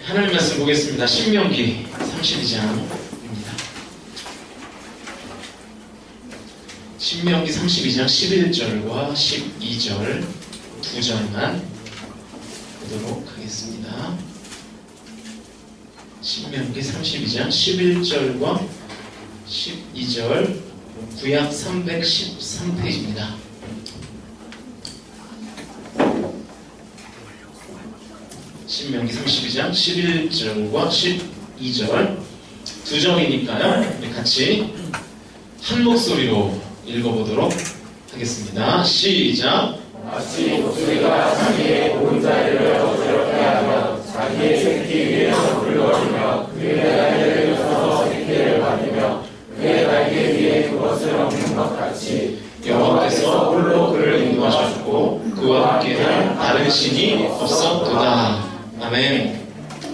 하나님 말씀 보겠습니다. 신명기 32장입니다. 신명기 32장 11절과 12절 두 절만 보도록 하겠습니다. 신명기 32장 11절과 12절 구약 313페이지입니다. 신명기 32장 11절과 12절 두 절이니까요. 우리 같이 한 목소리로 읽어보도록 하겠습니다. 시작! 마치 독수리가 자기의 온 자리를 어지럽게 하며 자기의 새끼 위에서 굴러오며 그의 날개를 펴서 새끼를 받으며 그의 날개 위에 그것을 얹는 것 같이 여호와께서 홀로 그를 인도하셨고 그와 함께할 다른 신이 없었도다. 아멘.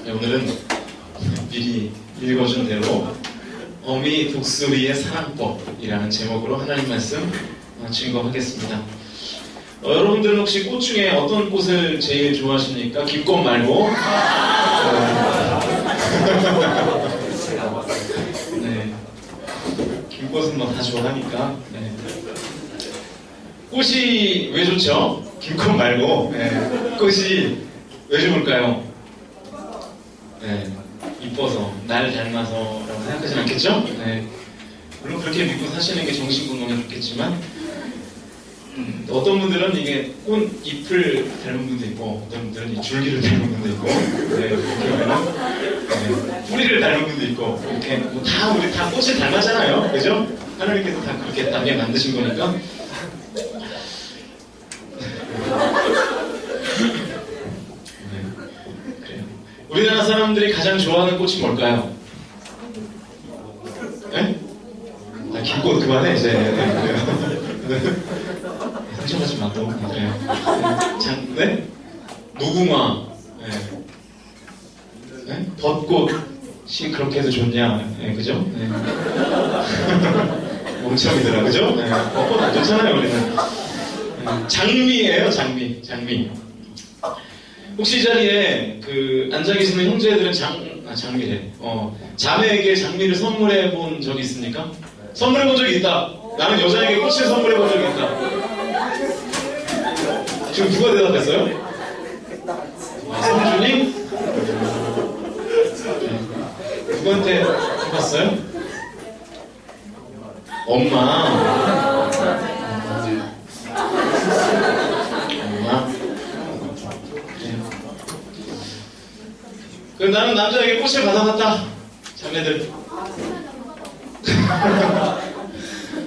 오늘은 미리 읽어준 대로 어미 독수리의 사랑법이라는 제목으로 하나님 말씀 증거하겠습니다. 여러분들은 혹시 꽃 중에 어떤 꽃을 제일 좋아하십니까? 김꽃 말고? 네. 김꽃은 뭐 다 좋아하니까. 네. 꽃이 왜 좋죠? 김꽃 말고. 네. 꽃이 왜 좋을까요? 네. 이뻐서, 날 닮아서라고 생각하진 않겠죠? 네. 물론 그렇게 믿고 사시는 게 정신건강에 좋겠지만, 어떤 분들은 이게 꽃잎을 닮은 분도 있고, 어떤 분들은 이 줄기를 닮은 분도 있고, 네, 네, 뿌리를 닮은 분도 있고, 이렇게 뭐 다 우리 다 꽃을 닮았잖아요, 그죠? 하나님께서 다 그렇게 닮게 만드신 거니까. 우리나라 사람들이 가장 좋아하는 꽃이 뭘까요? 네? 아, 김꽃 그만해, 이제. 네, 상처받지 마, 또. 네. 네? 무궁화. 네. 네? 벚꽃이 그렇게 해도 좋냐. 네, 그죠? 네. 멍청이더라, 그죠? 네. 벚꽃 안 좋잖아요, 우리는. 네. 장미예요, 장미. 장미. 혹시 이 자리에 앉아 계시는 형제들은 장미래. 자매에게 장미를 선물해 본 적이 있습니까? 선물해 본 적이 있다. 나는 여자에게 꽃을 선물해 본 적이 있다. 지금 누가 대답했어요? 성준이? 네. 누구한테 해봤어요? 엄마. 나는 남자에게 꽃을 받아봤다. 자매들.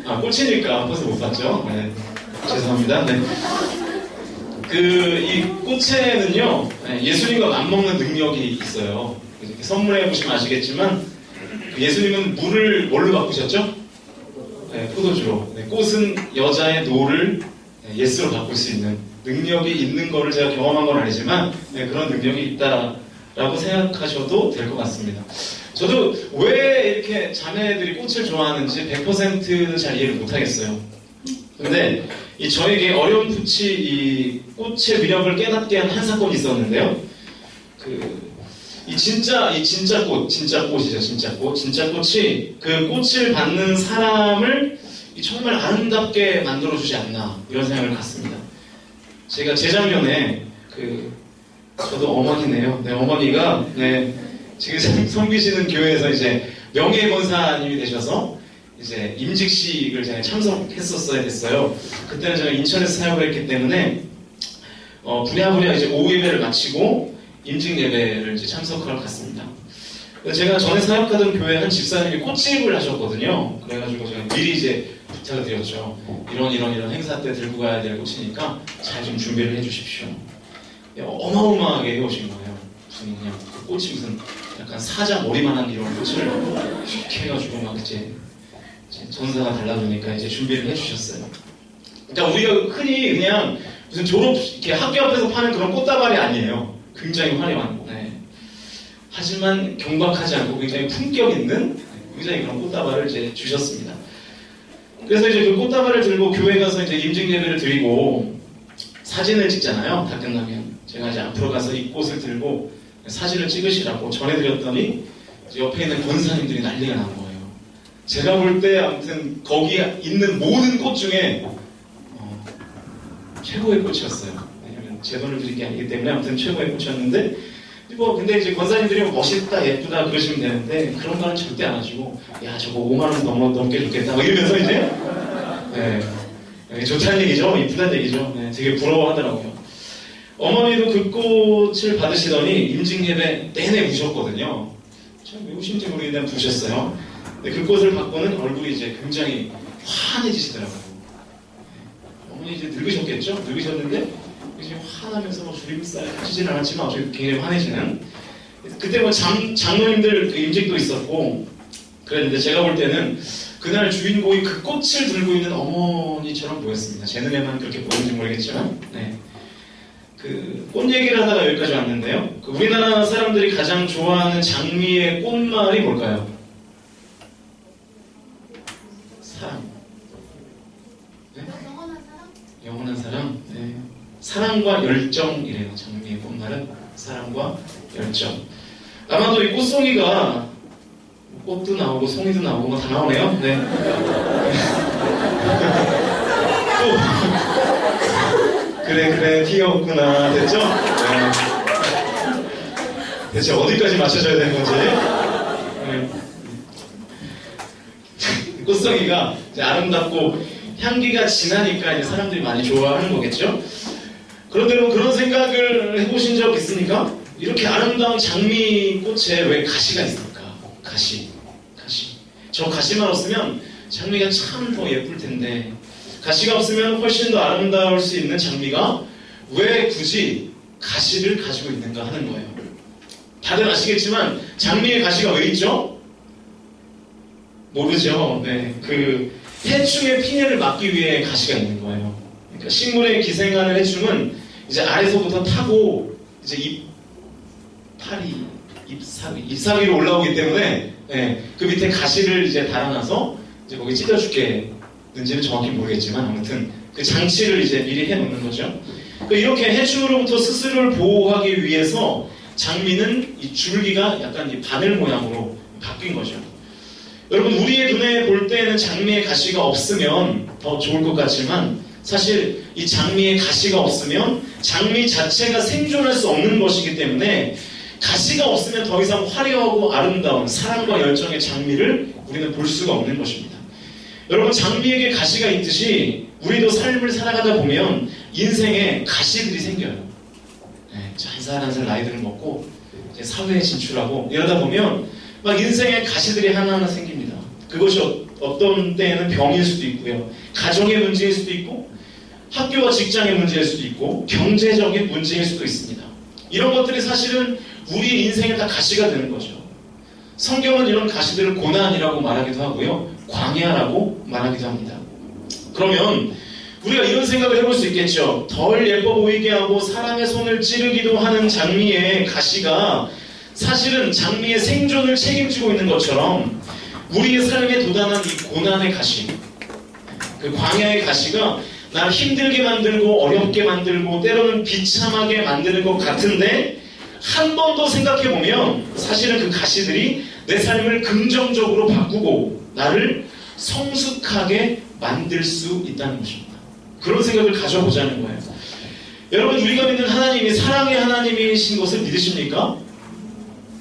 아, 꽃이니까 아파서 못 봤죠? 네. 죄송합니다. 네. 이 꽃에는요, 예수님과 맞먹는 능력이 있어요. 이렇게 선물해 보시면 아시겠지만, 예수님은 물을 뭘로 바꾸셨죠? 네, 포도주로. 네, 꽃은 여자의 노를 예스로 바꿀 수 있는 능력이 있는 거를 제가 경험한 건 아니지만, 그런 능력이 있다라고 생각하셔도 될 것 같습니다. 저도 왜 이렇게 자매들이 꽃을 좋아하는지 100% 잘 이해를 못하겠어요. 근데 저에게 어렴풋이 이 꽃의 위력을 깨닫게 한 사건이 있었는데요. 이 진짜 꽃이죠, 진짜 꽃. 진짜 꽃이 그 꽃을 받는 사람을 정말 아름답게 만들어주지 않나, 이런 생각을 갖습니다. 제가 재작년에 저도 어머니네요. 네, 어머니가, 네, 지금 섬기시는 교회에서 이제 명예권사님이 되셔서 이제 임직식을 제가 참석했었어야 됐어요. 그때는 제가 인천에서 사역을 했기 때문에, 부랴부랴 이제 오후 예배를 마치고 임직 예배를 이제 참석하러 갔습니다. 제가 전에 사역하던 교회 한 집사님이 꽃집을 하셨거든요. 그래가지고 제가 미리 이제 부탁을 드렸죠. 이런 행사 때 들고 가야 될 꽃이니까 잘 좀 준비를 해주십시오. 어마어마하게 해오신 거예요. 무슨 그냥 꽃이 무슨 약간 사자 머리만한 이런 꽃을 이렇게 해가지고 막 이제 전사가 달라보니까 이제 준비를 해주셨어요. 그러니까 우리가 흔히 그냥 무슨 이렇게 학교 앞에서 파는 그런 꽃다발이 아니에요. 굉장히 화려한. 네. 하지만 경박하지 않고 굉장히 품격 있는 굉장히 그런 꽃다발을 이제 주셨습니다. 그래서 이제 그 꽃다발을 들고 교회 가서 이제 임직 예배를 드리고 사진을 찍잖아요. 다 끝나면 제가 이제 앞으로 가서 이 꽃을 들고 사진을 찍으시라고 전해드렸더니 옆에 있는 권사님들이 난리가 난 거예요. 제가 볼 때 아무튼 거기에 있는 모든 꽃 중에 최고의 꽃이었어요. 왜냐면 제 돈을 드린 게 아니기 때문에 아무튼 최고의 꽃이었는데 근데 이제 권사님들이 멋있다 예쁘다 그러시면 되는데 그런 말은 절대 안 하시고 야 저거 5만 원 넘게 줬겠다 뭐 이러면서 이제 네, 좋다는 얘기죠. 이쁘다는 얘기죠. 네, 되게 부러워하더라고요. 어머니도 그 꽃을 받으시더니 임직예배 내내 우셨거든요. 참 왜 우신지 모르겠는데 부셨어요. 근데 그 꽃을 받고는 얼굴이 이제 굉장히 환해지시더라고요. 어머니 이제 늙으셨겠죠? 늙으셨는데 이제 화나면서 뭐 주림살 하시지는 않았지만 어차피 굉장히 환해지는. 그때 뭐 장로님들 그 임직도 있었고 그랬는데 제가 볼 때는 그날 주인공이 그 꽃을 들고 있는 어머니처럼 보였습니다. 제 눈에만 그렇게 보였는지 모르겠지만 네. 그 꽃 얘기를 하다가 여기까지 왔는데요. 그 우리나라 사람들이 가장 좋아하는 장미의 꽃말이 뭘까요? 사랑. 네? 영원한 사랑? 네. 사랑과 열정이래요. 장미의 꽃말은 사랑과 열정. 아마도 이 꽃송이가 꽃도 나오고 송이도 나오고 뭐 다 나오네요. 네. 또 그래 귀여웠구나 됐죠? 네. 대체 어디까지 맞춰줘야 되는 건지. 네. 꽃송이가 이제 아름답고 향기가 진하니까 이제 사람들이 많이 좋아하는 거겠죠? 그런데 뭐 그런 생각을 해보신 적 있습니까? 이렇게 아름다운 장미꽃에 왜 가시가 있을까? 가시. 저 가시만 없으면 장미가 참 더 예쁠 텐데 가시가 없으면 훨씬 더 아름다울 수 있는 장미가 왜 굳이 가시를 가지고 있는가 하는 거예요. 다들 아시겠지만 장미의 가시가 왜 있죠? 모르죠. 네, 그 해충의 피해를 막기 위해 가시가 있는 거예요. 그러니까 식물에 기생하는 해충은 이제 아래서부터 타고 이제 잎사귀로 올라오기 때문에 네, 그 밑에 가시를 이제 달아놔서 이제 거기 찢어죽겠는지는 정확히 모르겠지만 아무튼 그 장치를 이제 미리 해놓는 거죠. 이렇게 해충으로부터 스스로를 보호하기 위해서 장미는 이 줄기가 약간 이 바늘 모양으로 바뀐 거죠. 여러분 우리의 눈에 볼 때는 장미의 가시가 없으면 더 좋을 것 같지만 사실 이 장미의 가시가 없으면 장미 자체가 생존할 수 없는 것이기 때문에 가시가 없으면 더 이상 화려하고 아름다운 사랑과 열정의 장미를 우리는 볼 수가 없는 것입니다. 여러분 장미에게 가시가 있듯이 우리도 삶을 살아가다 보면 인생에 가시들이 생겨요. 네, 한 살 나이들을 먹고 이제 사회에 진출하고 이러다 보면 막 인생에 가시들이 하나하나 생깁니다. 그것이 어떤 때에는 병일 수도 있고요. 가정의 문제일 수도 있고 학교와 직장의 문제일 수도 있고 경제적인 문제일 수도 있습니다. 이런 것들이 사실은 우리 인생에 다 가시가 되는 거죠. 성경은 이런 가시들을 고난이라고 말하기도 하고요. 광야라고 말하기도 합니다. 그러면 우리가 이런 생각을 해볼 수 있겠죠. 덜 예뻐 보이게 하고 사람의 손을 찌르기도 하는 장미의 가시가 사실은 장미의 생존을 책임지고 있는 것처럼 우리의 삶에 도단한 이 고난의 가시, 그 광야의 가시가 날 힘들게 만들고 어렵게 만들고 때로는 비참하게 만드는 것 같은데 한 번 더 생각해보면 사실은 그 가시들이 내 삶을 긍정적으로 바꾸고 나를 성숙하게 만들 수 있다는 것입니다. 그런 생각을 가져보자는 거예요. 여러분 우리가 믿는 하나님이 사랑의 하나님이신 것을 믿으십니까?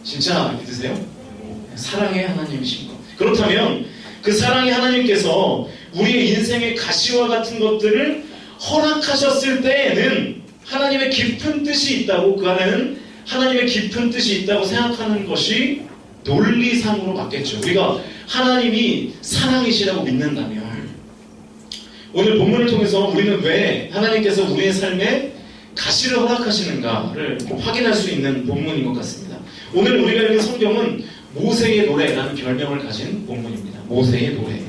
진짜 믿으세요? 사랑의 하나님이신 것. 그렇다면 그 사랑의 하나님께서 우리의 인생의 가시와 같은 것들을 허락하셨을 때에는 하나님의 깊은 뜻이 있다고 그 안에는 하나님의 깊은 뜻이 있다고 생각하는 것이 논리상으로 맞겠죠. 우리가 하나님이 사랑이시라고 믿는다면 오늘 본문을 통해서 우리는 왜 하나님께서 우리의 삶에 가시를 허락하시는가를 확인할 수 있는 본문인 것 같습니다. 오늘 우리가 읽은 성경은 모세의 노래라는 별명을 가진 본문입니다. 모세의 노래.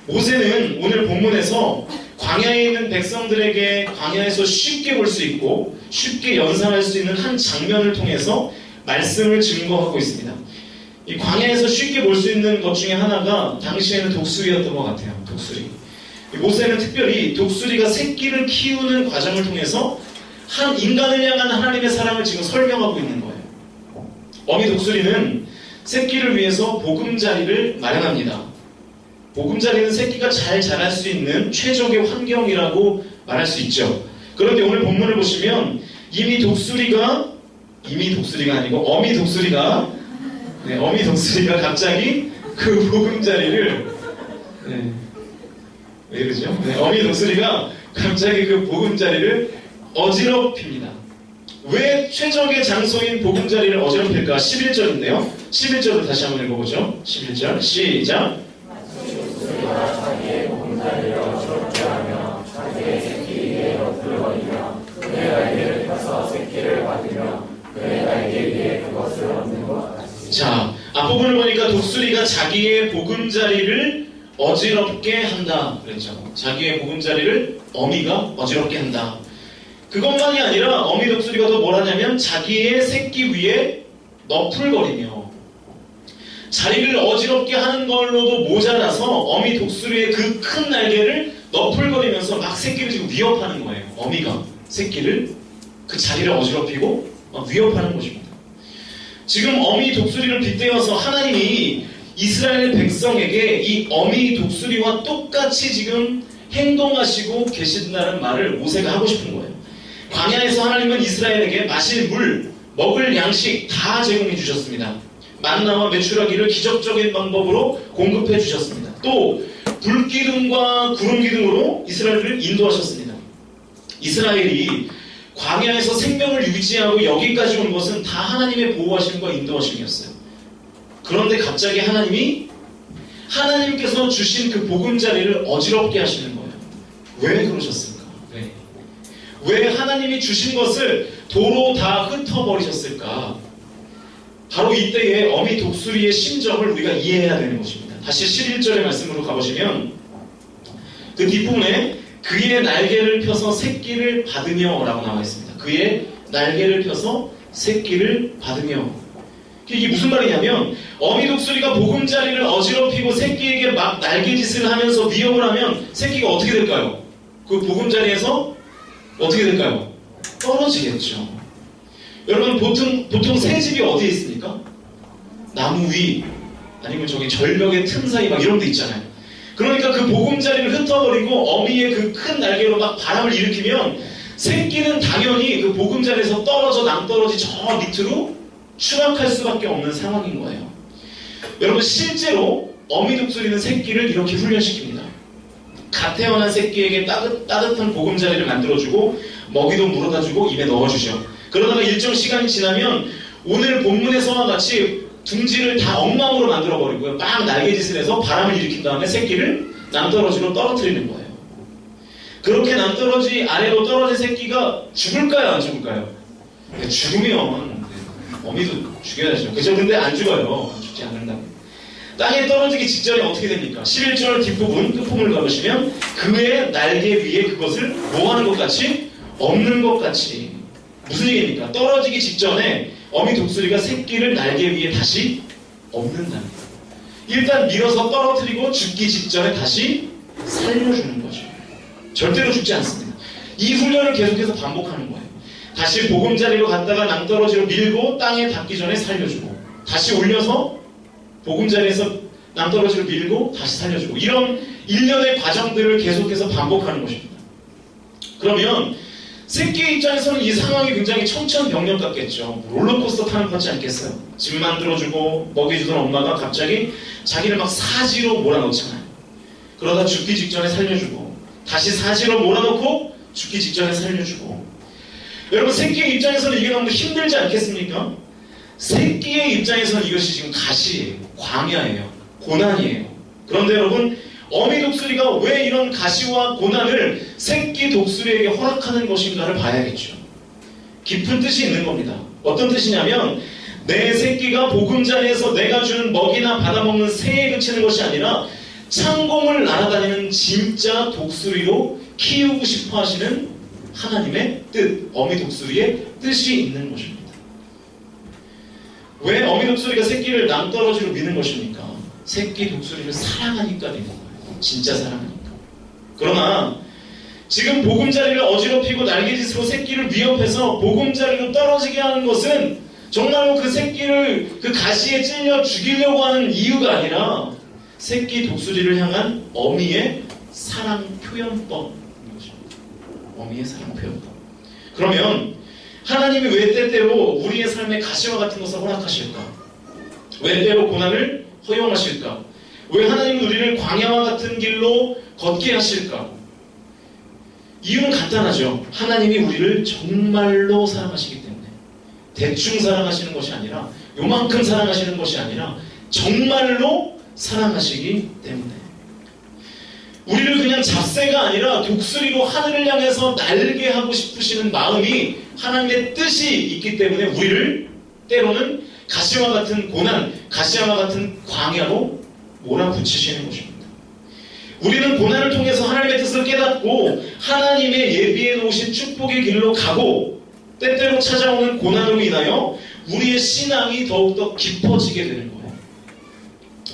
모세는 오늘 본문에서 광야에 있는 백성들에게 광야에서 쉽게 볼 수 있고 쉽게 연상할 수 있는 한 장면을 통해서 말씀을 증거하고 있습니다. 이 광야에서 쉽게 볼 수 있는 것 중에 하나가 당시에는 독수리였던 것 같아요. 독수리. 모세는 특별히 독수리가 새끼를 키우는 과정을 통해서 한 인간을 향한 하나님의 사랑을 지금 설명하고 있는 거예요. 어미 독수리는 새끼를 위해서 보금자리를 마련합니다. 보금자리는 새끼가 잘 자랄 수 있는 최적의 환경이라고 말할 수 있죠. 그런데 오늘 본문을 보시면 어미 독수리가 갑자기 그 보금자리를 왜 이러죠? 어미 독수리가 갑자기 그 보금자리를 어지럽힙니다. 왜 최적의 장소인 보금자리를 어지럽힐까? 11절인데요. 11절을 다시 한번 읽어보죠. 11절 시작. 자기의 보금자리를 어지럽게 하며 자기의 새끼 위에 엎드려버리며 그의 날개를 펴서 새끼를 받으며 그의 날개 위에 그것을 얻는 것 같이. 자, 앞부분을 보니까 독수리가 자기의 보금자리를 어지럽게 한다 그랬죠. 자기의 보금자리를 어미가 어지럽게 한다. 그것만이 아니라 어미 독수리가 더 뭘 하냐면 자기의 새끼 위에 너풀거리며 자리를 어지럽게 하는 걸로도 모자라서 어미 독수리의 그 큰 날개를 너풀거리면서 막 새끼를 지금 위협하는 거예요. 어미가 새끼를 그 자리를 어지럽히고 위협하는 것입니다. 지금 어미 독수리를 빗대어서 하나님이 이스라엘 백성에게 이 어미 독수리와 똑같이 지금 행동하시고 계신다는 말을 모세가 하고 싶은 거예요. 광야에서 하나님은 이스라엘에게 마실 물, 먹을 양식 다 제공해 주셨습니다. 만나와 메추라기를 기적적인 방법으로 공급해 주셨습니다. 또 불기둥과 구름기둥으로 이스라엘을 인도하셨습니다. 이스라엘이 광야에서 생명을 유지하고 여기까지 온 것은 다 하나님의 보호하심과 인도하심이었어요. 그런데 갑자기 하나님께서 주신 그 보금자리를 어지럽게 하시는 거예요. 왜 그러셨을까? 왜 하나님이 주신 것을 도로 다 흩어버리셨을까? 바로 이때의 어미 독수리의 심정을 우리가 이해해야 되는 것입니다. 다시 11절의 말씀으로 가보시면 그 뒷부분에 그의 날개를 펴서 새끼를 받으며 라고 나와 있습니다. 그의 날개를 펴서 새끼를 받으며. 이게 무슨 말이냐면 어미 독수리가 보금자리를 어지럽히고 새끼에게 막 날개짓을 하면서 위협을 하면 새끼가 어떻게 될까요? 그 보금자리에서 어떻게 될까요? 떨어지겠죠. 여러분 보통 새집이 어디에 있습니까? 나무 위 아니면 저기 절벽의 틈 사이 막 이런 데 있잖아요. 그러니까 그 보금자리를 흩어버리고 어미의 그 큰 날개로 막 바람을 일으키면 새끼는 당연히 그 보금자리에서 떨어져 낭떠러지 저 밑으로 추락할 수밖에 없는 상황인 거예요. 여러분 실제로 어미 독수리는 새끼를 이렇게 훈련시킵니다. 갓 태어난 새끼에게 따뜻한 보금자리를 만들어주고 먹이도 물어다주고 입에 넣어주죠. 그러다가 일정 시간이 지나면 오늘 본문에서와 같이 둥지를 다 엉망으로 만들어버리고요. 막 날개짓을 해서 바람을 일으킨 다음에 새끼를 남떨어지로 떨어뜨리는 거예요. 그렇게 남떨어지 아래로 떨어진 새끼가 죽을까요? 안 죽을까요? 죽으면 어미도 죽여야죠. 그죠? 근데 안 죽어요. 죽지 않는다고. 땅에 떨어지기 직전에 어떻게 됩니까? 11절 뒷부분 끝부분을 가보시면 그의 날개 위에 그것을 뭐하는 것 같이? 엎는 것 같이. 무슨 얘기입니까? 떨어지기 직전에 어미 독수리가 새끼를 날개 위에 다시 엎는다는 거예요. 일단 밀어서 떨어뜨리고 죽기 직전에 다시 살려주는 거죠. 절대로 죽지 않습니다. 이 훈련을 계속해서 반복하는 거예요. 다시 보금자리로 갔다가 낭떠러지로 밀고 땅에 닿기 전에 살려주고 다시 올려서 보금자리에서 낭떠러지로 밀고 다시 살려주고 이런 일련의 과정들을 계속해서 반복하는 것입니다. 그러면 새끼의 입장에서는 이 상황이 굉장히 청천벽력 같겠죠. 롤러코스터 타는 것 같지 않겠어요? 집 만들어주고 먹여주던 엄마가 갑자기 자기를 막 사지로 몰아넣잖아요. 그러다 죽기 직전에 살려주고 다시 사지로 몰아넣고 죽기 직전에 살려주고. 여러분 새끼의 입장에서는 이게 너무 힘들지 않겠습니까? 새끼의 입장에서는 이것이 지금 가시예요. 광야예요. 고난이에요. 그런데 여러분 어미 독수리가 왜 이런 가시와 고난을 새끼 독수리에게 허락하는 것인가를 봐야겠죠. 깊은 뜻이 있는 겁니다. 어떤 뜻이냐면 내 새끼가 보금자리에서 내가 주는 먹이나 받아먹는 새에 그치는 것이 아니라 창공을 날아다니는 진짜 독수리로 키우고 싶어 하시는 하나님의 뜻, 어미 독수리의 뜻이 있는 것입니다. 왜 어미 독수리가 새끼를 낭떠러지로 미는 것입니까? 새끼 독수리를 사랑하니까 미는 거예요. 진짜 사랑하니까. 그러나 지금 보금자리를 어지럽히고 날개짓으로 새끼를 위협해서 보금자리로 떨어지게 하는 것은 정말로 그 새끼를 그 가시에 찔려 죽이려고 하는 이유가 아니라 새끼 독수리를 향한 어미의 사랑 표현법인 것입니다. 어미의 사랑 표현법. 그러면 하나님이 왜 때때로 우리의 삶에 가시와 같은 것을 허락하실까? 왜 때로 고난을 허용하실까? 왜 하나님은 우리를 광야와 같은 길로 걷게 하실까? 이유는 간단하죠. 하나님이 우리를 정말로 사랑하시기 때문에. 대충 사랑하시는 것이 아니라, 요만큼 사랑하시는 것이 아니라 정말로 사랑하시기 때문에. 우리를 그냥 잡새가 아니라 독수리로 하늘을 향해서 날게 하고 싶으시는 마음이 하나님의 뜻이 있기 때문에 우리를 때로는 가시와 같은 고난, 가시와 같은 광야로 몰아붙이시는 것입니다. 우리는 고난을 통해서 하나님의 뜻을 깨닫고 하나님의 예비해 놓으신 축복의 길로 가고, 때때로 찾아오는 고난으로 인하여 우리의 신앙이 더욱더 깊어지게 되는 거예요.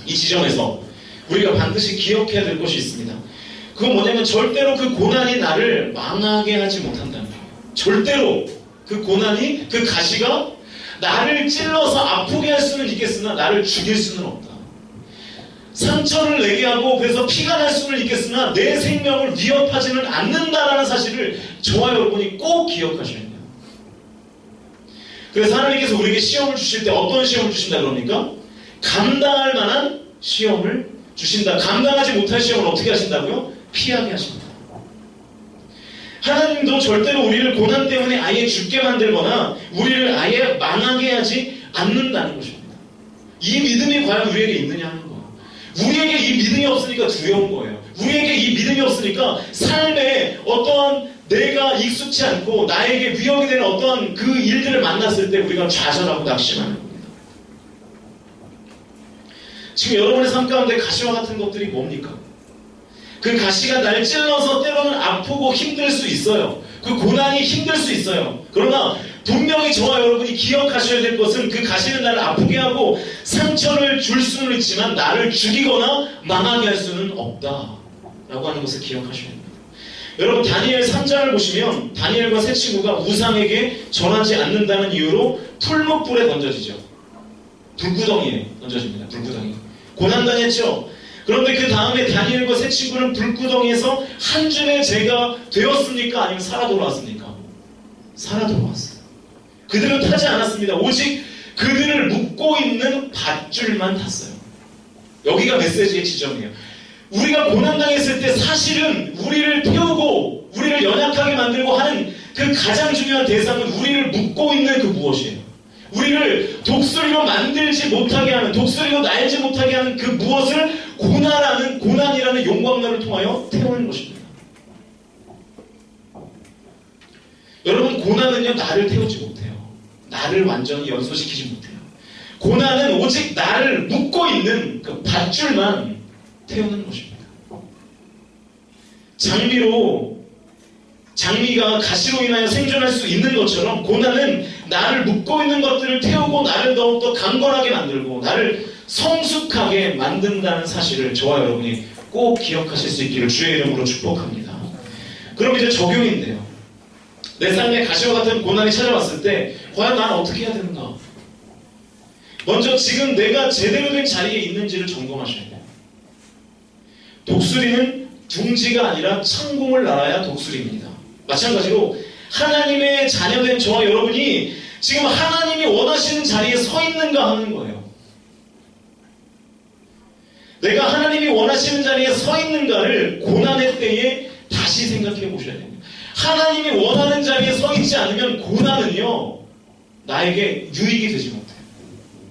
이 지점에서 우리가 반드시 기억해야 될 것이 있습니다. 그건 뭐냐면 절대로 그 고난이 나를 망하게 하지 못한다는 거예요. 절대로 그 고난이, 그 가시가 나를 찔러서 아프게 할 수는 있겠으나 나를 죽일 수는 없다. 상처를 내게 하고 그래서 피가 날 수는 있겠으나 내 생명을 위협하지는 않는다라는 사실을 저와 여러분이 꼭 기억하셔야 돼요. 그래서 하나님께서 우리에게 시험을 주실 때 어떤 시험을 주신다 그럽니까? 감당할 만한 시험을 주신다. 감당하지 못할 시험을 어떻게 하신다고요? 피하게 하십니다. 하나님도 절대로 우리를 고난 때문에 아예 죽게 만들거나 우리를 아예 망하게 하지 않는다는 것입니다. 이 믿음이 과연 우리에게 있느냐 하는 거예요. 우리에게 이 믿음이 없으니까 두려운 거예요. 우리에게 이 믿음이 없으니까 삶에 어떠한 내가 익숙치 않고 나에게 위협이 되는 어떠한 그 일들을 만났을 때 우리가 좌절하고 낙심하는 겁니다. 지금 여러분의 삶 가운데 가시와 같은 것들이 뭡니까? 그 가시가 날 찔러서 때로는 아프고 힘들 수 있어요. 그 고난이 힘들 수 있어요. 그러나 분명히 저와 여러분이 기억하셔야 될 것은 그 가시는 나를 아프게 하고 상처를 줄 수는 있지만 나를 죽이거나 망하게 할 수는 없다라고 하는 것을 기억하셔야 됩니다. 여러분 다니엘 3장을 보시면 다니엘과 세 친구가 우상에게 절하지 않는다는 이유로 풀무불에 던져지죠. 불구덩이에 던져집니다. 불구덩이. 고난당했죠. 그런데 그 다음에 다니엘과 세 친구는 불구덩이에서 한 줌의 죄가 되었습니까? 아니면 살아 돌아왔습니까? 살아 돌아왔어요. 그들은 타지 않았습니다. 오직 그들을 묶고 있는 밧줄만 탔어요. 여기가 메시지의 지점이에요. 우리가 고난당했을 때 사실은 우리를 태우고 우리를 연약하게 만들고 하는 그 가장 중요한 대상은 우리를 묶고 있는 그 무엇이에요. 우리를 독수리로 만들지 못하게 하는, 독수리로 날지 못하게 하는 그 무엇을 고난이라는 용광로를 통하여 태우는 것입니다. 여러분, 고난은요, 나를 태우지 못해요. 나를 완전히 연소시키지 못해요. 고난은 오직 나를 묶고 있는 그 밧줄만 태우는 것입니다. 장미가 가시로 인하여 생존할 수 있는 것처럼 고난은 나를 묶고 있는 것들을 태우고 나를 더욱더 강건하게 만들고 나를 성숙하게 만든다는 사실을 저와 여러분이 꼭 기억하실 수 있기를 주의 이름으로 축복합니다. 그럼 이제 적용인데요. 내 삶에 가시와 같은 고난이 찾아왔을 때 과연 나는 어떻게 해야 되는가? 먼저 지금 내가 제대로 된 자리에 있는지를 점검하셔야 돼요. 독수리는 둥지가 아니라 천공을 날아야 독수리입니다. 마찬가지로 하나님의 자녀된 저와 여러분이 지금 하나님이 원하시는 자리에 서 있는가 하는 거예요. 내가 하나님이 원하시는 자리에 서 있는가를 고난의 때에 다시 생각해 보셔야 됩니다. 하나님이 원하는 자리에 서 있지 않으면 고난은요, 나에게 유익이 되지 못해요.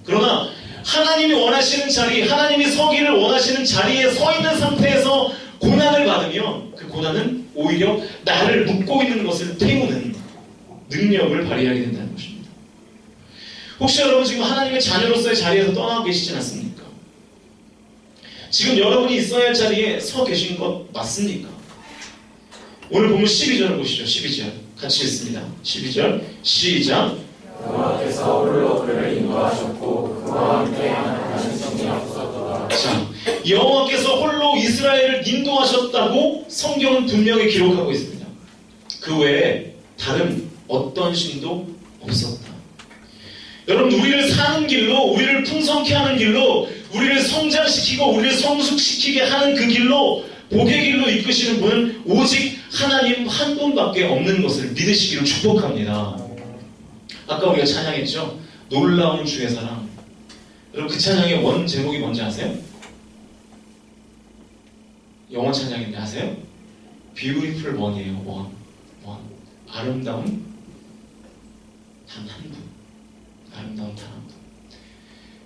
그러나 하나님이 원하시는 자리, 하나님이 서기를 원하시는 자리에 서 있는 상태에서 고난을 받으면 그 고난은 오히려 나를 묶고 있는 것을 태우는 능력을 발휘하게 된다는 것입니다. 혹시 여러분 지금 하나님의 자녀로서의 자리에서 떠나고 계시진 않습니까? 지금 여러분이 있어야 할 자리에 서 계신 것 맞습니까? 오늘 보면 12절을 보시죠. 12절 같이 읽습니다. 12절 시작. 여호와께서 홀로 그를 인도하셨고 그와 함께 하나님 성이 없었도다. 자, 여호와께서 홀로 이스라엘을 인도하셨다고 성경은 분명히 기록하고 있습니다. 그 외에 다른 어떤 신도 없었다. 여러분, 우리를 사는 길로, 우리를 풍성케 하는 길로, 우리를 성장시키고 우리를 성숙시키게 하는 그 길로, 복의 길로 이끄시는 분은 오직 하나님 한 분밖에 없는 것을 믿으시기를 축복합니다. 아까 우리가 찬양했죠? 놀라운 주의 사랑. 여러분, 그 찬양의 원 제목이 뭔지 아세요? 영어 찬양인데 아세요? Beautiful One이에요. 원. 아름다운 단 한 분. 아름다운 단 한 분.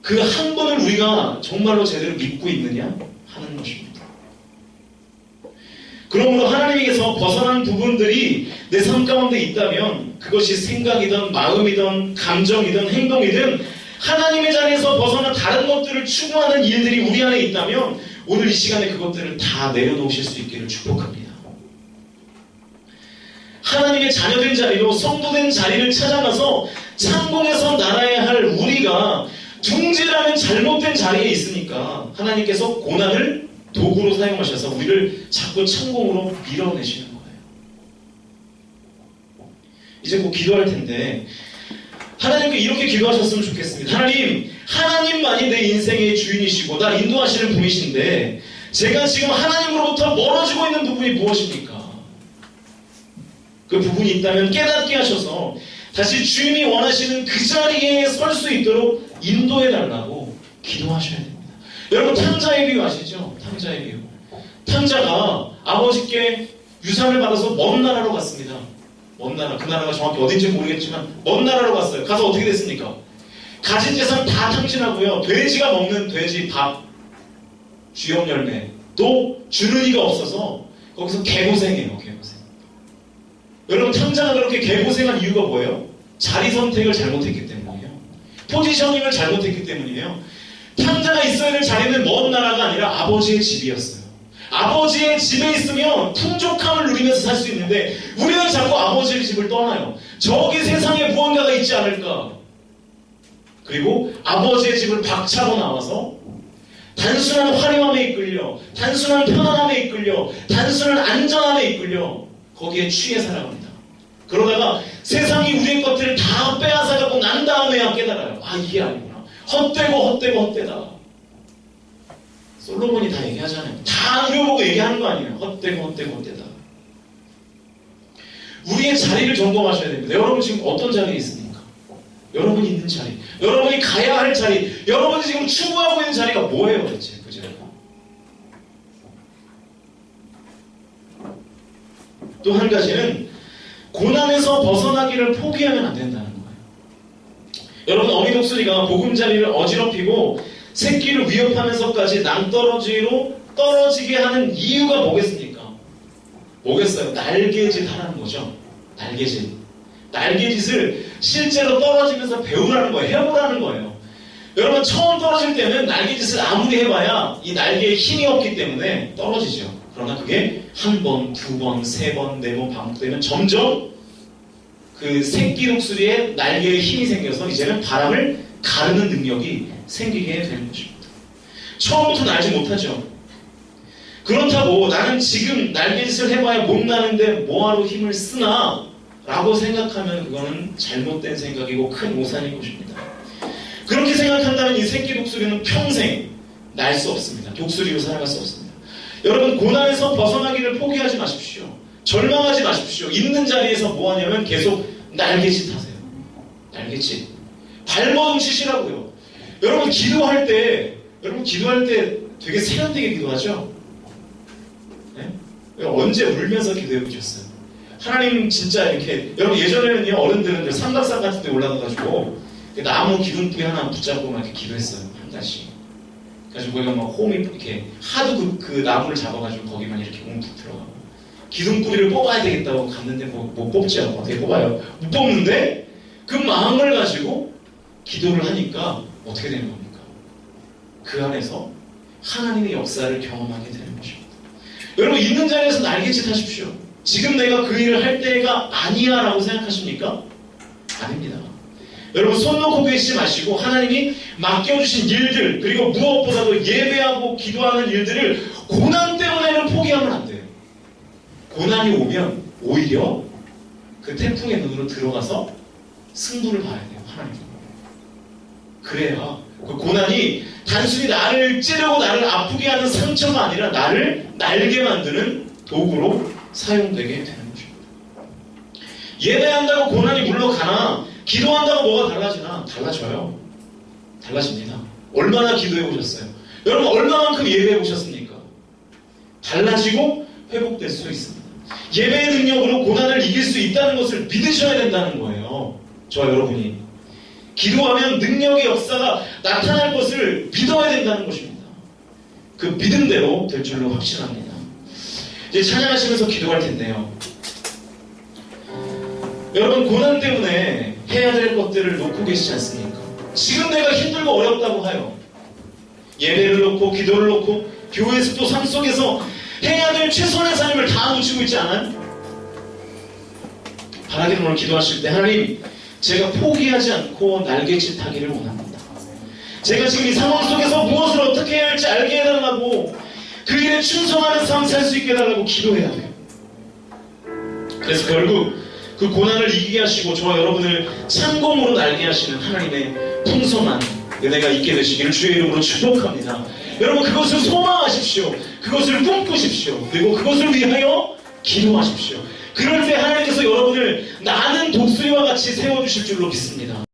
그 한 분을 우리가 정말로 제대로 믿고 있느냐 하는 것입니다. 그러므로 하나님에게서 벗어난 부분들이 내 삶 가운데 있다면 그것이 생각이든 마음이든 감정이든 행동이든 하나님의 자리에서 벗어난 다른 것들을 추구하는 일들이 우리 안에 있다면 오늘 이 시간에 그것들을 다 내려놓으실 수 있기를 축복합니다. 하나님의 자녀된 자리로 성도된 자리를 찾아가서 창공에서 날아야 할 우리가 둥지라는 잘못된 자리에 있으니까 하나님께서 고난을 도구로 사용하셔서 우리를 자꾸 창공으로 밀어내시는 거예요. 이제 곧 기도할 텐데 하나님께 이렇게 기도하셨으면 좋겠습니다. 하나님, 하나님만이 내 인생의 주인이시고 날 인도하시는 분이신데 제가 지금 하나님으로부터 멀어지고 있는 부분이 무엇입니까? 그 부분이 있다면 깨닫게 하셔서 다시 주님이 원하시는 그 자리에 설 수 있도록 인도해달라고 기도하셔야 됩니다. 여러분, 탕자의 비유 아시죠? 탕자의 비유. 탕자가 아버지께 유산을 받아서 먼 나라로 갔습니다. 먼 나라, 그 나라가 정확히 어딘지 모르겠지만 먼 나라로 갔어요. 가서 어떻게 됐습니까? 가진 재산 다 탕진하고요. 돼지가 먹는 돼지 밥, 쥐염 열매 또 주는 이가 없어서 거기서 개고생해요. 개고생. 여러분, 탕자가 그렇게 개고생한 이유가 뭐예요? 자리 선택을 잘못했기 때문이에요. 포지셔닝을 잘못했기 때문이에요. 탕자가 있어야 될 자리는 먼 나라가 아니라 아버지의 집이었어요. 아버지의 집에 있으면 풍족함을 누리면서 살 수 있는데 우리는 자꾸 아버지의 집을 떠나요. 저기 세상에 무언가가 있지 않을까. 그리고 아버지의 집을 박차고 나와서 단순한 화려함에 이끌려, 단순한 편안함에 이끌려, 단순한 안전함에 이끌려 거기에 취해 살아갑니다. 그러다가 세상이 우리의 것들을 다 빼앗아가고 난 다음에야 깨달아요. 아, 이게 아니구나. 헛되다. 솔로몬이 다 얘기하잖아요. 다 누려보고 얘기하는 거 아니에요. 헛되다. 우리의 자리를 점검하셔야 됩니다. 여러분 지금 어떤 자리에 있습니까? 여러분이 있는 자리, 여러분이 가야 할 자리, 여러분이 지금 추구하고 있는 자리가 뭐예요 대체? 그 자리가? 또 한 가지는 고난에서 벗어나기를 포기하면 안 된다는 거예요. 여러분, 어미 독수리가 보금자리를 어지럽히고 새끼를 위협하면서까지 낭떠러지로 떨어지게 하는 이유가 뭐겠습니까? 뭐겠어요? 날개짓 하라는 거죠. 날개짓. 날개짓을 실제로 떨어지면서 배우라는 거예요. 해보라는 거예요. 여러분, 처음 떨어질 때는 날개짓을 아무리 해봐야 이 날개에 힘이 없기 때문에 떨어지죠. 그러나 그게 한 번, 두 번, 세 번, 네 번 반복되면 점점 그 새끼 독수리의 날개에 힘이 생겨서 이제는 바람을 가르는 능력이 생기게 되는 것입니다. 처음부터 날지 못하죠. 그렇다고 나는 지금 날개짓을 해봐야 못 나는데 뭐하러 힘을 쓰나? 라고 생각하면 그거는 잘못된 생각이고 큰 오산인 것입니다. 그렇게 생각한다면 이 새끼 독수리는 평생 날 수 없습니다. 독수리로 살아갈 수 없습니다. 여러분, 고난에서 벗어나기를 포기하지 마십시오. 절망하지 마십시오. 있는 자리에서 뭐 하냐면 계속 날개짓 하세요. 날개짓. 발버둥 치시라고요. 여러분, 기도할 때 되게 세련되게 기도하죠? 네? 언제 울면서 기도해 보셨어요? 하나님 진짜 이렇게, 여러분 예전에는요, 어른들은 삼각산 같은 데 올라가가지고 나무 기둥뿌리 하나 붙잡고 막 이렇게 기도했어요. 한 달씩. 그래서 거기가 막 홈이 이렇게 하도 그 나무를 잡아가지고 거기만 이렇게 웅푹 들어가고 기둥뿌리를 뽑아야 되겠다고 갔는데 못 뽑지 않고 어떻게 뽑아요? 못 뽑는데 그 마음을 가지고 기도를 하니까 어떻게 되는 겁니까? 그 안에서 하나님의 역사를 경험하게 되는 것입니다. 여러분, 있는 자리에서 날개짓 하십시오. 지금 내가 그 일을 할 때가 아니야 라고 생각하십니까? 아닙니다. 여러분, 손 놓고 계시지 마시고 하나님이 맡겨주신 일들, 그리고 무엇보다도 예배하고 기도하는 일들을 고난 때문에는 포기하면 안 돼요. 고난이 오면 오히려 그 태풍의 눈으로 들어가서 승부를 봐야 돼요. 하나님. 그래야 그 고난이 단순히 나를 찌르고 나를 아프게 하는 상처가 아니라 나를 날게 만드는 도구로 사용되게 되는 것입니다. 예배한다고 고난이 물러가나 기도한다고 뭐가 달라지나? 달라져요. 달라집니다. 얼마나 기도해 보셨어요? 여러분 얼마만큼 예배해 보셨습니까? 달라지고 회복될 수 있습니다. 예배의 능력으로 고난을 이길 수 있다는 것을 믿으셔야 된다는 거예요. 저와 여러분이. 기도하면 능력의 역사가 나타날 것을 믿어야 된다는 것입니다. 그 믿음대로 될 줄로 확신합니다. 이제 찬양하시면서 기도할 텐데요. 여러분 고난 때문에 해야 될 것들을 놓고 계시지 않습니까? 지금 내가 힘들고 어렵다고 하여 예배를 놓고 기도를 놓고 교회에서 또 삶 속에서 해야 될 최선의 삶을 다 놓치고 있지 않아요? 하나님 오늘 기도하실 때 하나님 제가 포기하지 않고 날개짓하기를 원합니다. 제가 지금 이 상황 속에서 무엇을 어떻게 해야 할지 알게 해달라고 그 일에 충성하는 삶 살 수 있게 해달라고 기도해야 돼요. 그래서 결국 그 고난을 이기게 하시고 저와 여러분을 창공으로 날게 하시는 하나님의 풍성한 은혜가 있게 되시기를 주의 이름으로 축복합니다. 여러분 그것을 소망하십시오. 그것을 꿈꾸십시오. 그리고 그것을 위하여 기도하십시오. 그럴 때 하나님께서 여러분을 나는 독수리와 같이 세워주실 줄로 믿습니다.